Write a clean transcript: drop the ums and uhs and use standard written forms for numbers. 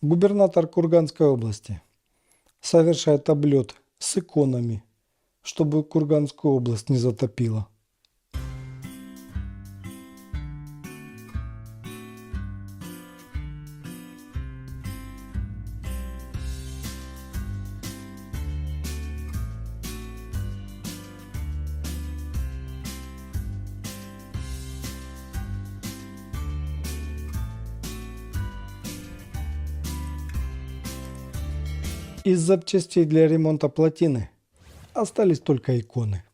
Губернатор Курганской области совершает облет с иконами, чтобы Курганскую область не затопило. Из запчастей для ремонта плотины остались только иконы.